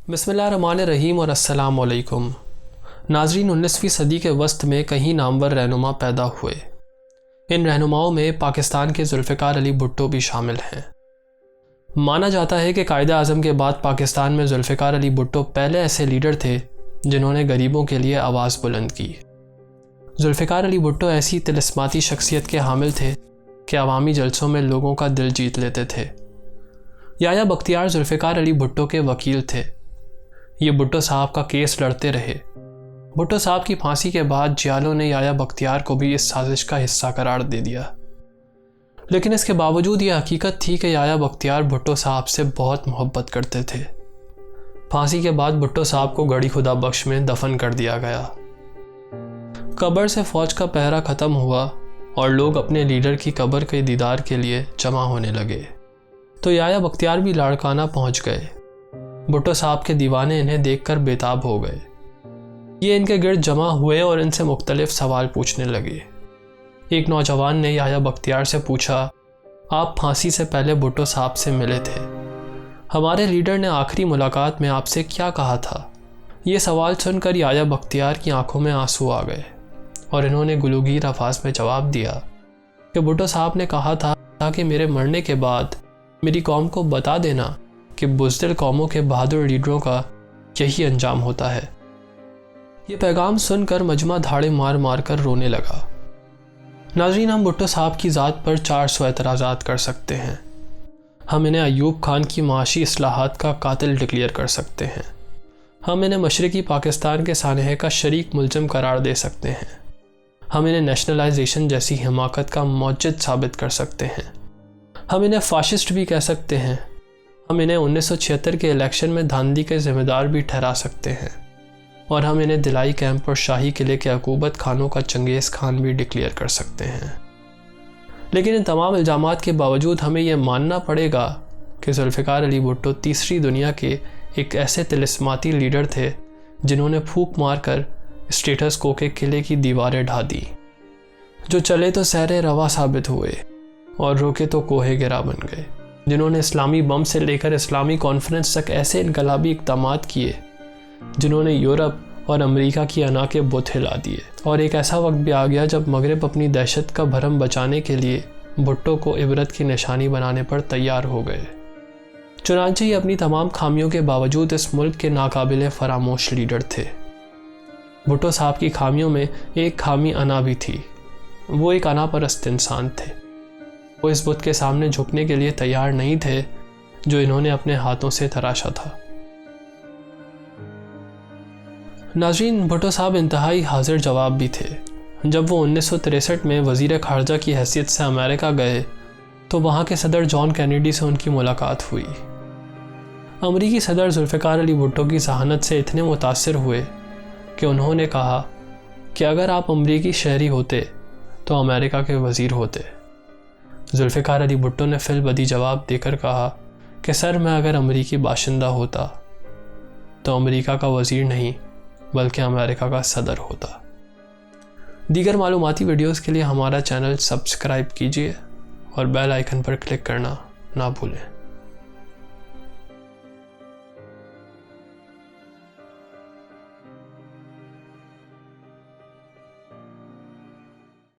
बिस्मिल्लाहिर्रहमानिर्रहीम और अस्सलाम वालेकुम। नाज़रीन, 19वीं सदी के वस्त में कई नामवर रहनुमा पैदा हुए। इन रहनुमाओं में पाकिस्तान के जुल्फ़िकार अली भुट्टो भी शामिल हैं। माना जाता है कि कायदे आज़म के बाद पाकिस्तान में जुल्फ़िकार अली भुट्टो पहले ऐसे लीडर थे जिन्होंने गरीबों के लिए आवाज़ बुलंद की। जुल्फ़िकार अली भुट्टो ऐसी तिलिस्माती शख्सियत के हामिल थे कि अवामी जलसों में लोगों का दिल जीत लेते थे। याया बख्तियार जुल्फ़िकार अली भुट्टो के वकील थे। ये भुट्टो साहब का केस लड़ते रहे। भुट्टो साहब की फांसी के बाद जियालों ने याया बख्तियार को भी इस साजिश का हिस्सा करार दे दिया, लेकिन इसके बावजूद ये हकीकत थी कि याया बख्तियार भुट्टो साहब से बहुत मोहब्बत करते थे। फांसी के बाद भुट्टो साहब को गड़ी खुदा बख्श में दफन कर दिया गया। कब्र से फौज का पहरा ख़त्म हुआ और लोग अपने लीडर की कब्र के दीदार के लिए जमा होने लगे, तो याया बख्तियार भी लाड़काना पहुंच गए। भुट्टो साहब के दीवाने इन्हें देखकर बेताब हो गए। ये इनके गिर्द जमा हुए और इनसे मुख्तलिफ सवाल पूछने लगे। एक नौजवान ने याया बख्तियार से पूछा, आप फांसी से पहले भुट्टो साहब से मिले थे, हमारे लीडर ने आखिरी मुलाकात में आपसे क्या कहा था? ये सवाल सुनकर याया बख्तियार की आंखों में आंसू आ गए और इन्होंने गुलूगीर अल्फाज में जवाब दिया कि भुट्टो साहब ने कहा था कि मेरे मरने के बाद मेरी कौम को बता देना कि बुज़दिल कौमों के बहादुर लीडरों का यही अंजाम होता है। ये पैगाम सुनकर मजमा धाड़े मार मार कर रोने लगा। नाज़रीन, हम भुट्टो साहब की ज़ात पर 400 एतराज़ात कर सकते हैं। हम इन्हें अयूब खान की माशी इस्लाहात का कातिल डिक्लेयर कर सकते हैं। हम इन्हें मशरक़ी पाकिस्तान के सानहे का शरीक मुलज़िम करार दे सकते हैं। हम इन्हें नेशनलाइजेशन जैसी हिमाकत का मौजिद साबित कर सकते हैं। हम इन्हें फ़ाशिस्ट भी कह सकते हैं। हम इन्हें 1976 के इलेक्शन में धांधली के ज़िम्मेदार भी ठहरा सकते हैं और हम इन्हें दिलाई कैंप और शाही किले के अकूबत खानों का चंगेज़ खान भी डिक्लेयर कर सकते हैं। लेकिन इन तमाम इल्ज़ामात के बावजूद हमें यह मानना पड़ेगा कि जुल्फ़िकार अली भुट्टो तीसरी दुनिया के एक ऐसे तिलिस्माती लीडर थे जिन्होंने फूंक मार कर स्टेटस को के किले की दीवारें ढा दी, जो चले तो सहरे रवा साबित हुए और रोके तो कोहे गिरा बन गए, जिन्होंने इस्लामी बम से लेकर इस्लामी कॉन्फ्रेंस तक ऐसे इनकलाबी इक़दामात किए जिन्होंने यूरोप और अमेरिका की अना के बुत हिला दिए। और एक ऐसा वक्त भी आ गया जब मगरब अपनी दहशत का भरम बचाने के लिए भुट्टो को इबरत की निशानी बनाने पर तैयार हो गए। चुनांचे ही अपनी तमाम खामियों के बावजूद इस मुल्क के नाकाबिले फरामोश लीडर थे। भुट्टो साहब की खामियों में एक खामी अना भी थी। वो एक अना परस्त इंसान थे। वो इस बुत के सामने झुकने के लिए तैयार नहीं थे जो इन्होंने अपने हाथों से तराशा था। नाज़रीन, भुट्टो साहब इंतहाई हाजिर जवाब भी थे। जब वो 1963 में वज़ीर ख़ारजा की हैसियत से अमेरिका गए तो वहाँ के सदर जॉन कैनेडी से उनकी मुलाकात हुई। अमरीकी सदर जुल्फ़िकार अली भुट्टो की ज़हानत से इतने मुतासिर हुए कि उन्होंने कहा कि अगर आप अमरीकी शहरी होते तो अमेरिका के वज़ीर होते। जुल्फ़िकार अली भुट्टो ने फिलबदी जवाब देकर कहा कि सर, मैं अगर अमरीकी बाशिंदा होता तो अमरीका का वज़ीर नहीं बल्कि अमेरिका का सदर होता। दीगर मालूमाती वीडियोस के लिए हमारा चैनल सब्सक्राइब कीजिए और बेल आइकन पर क्लिक करना ना भूलें।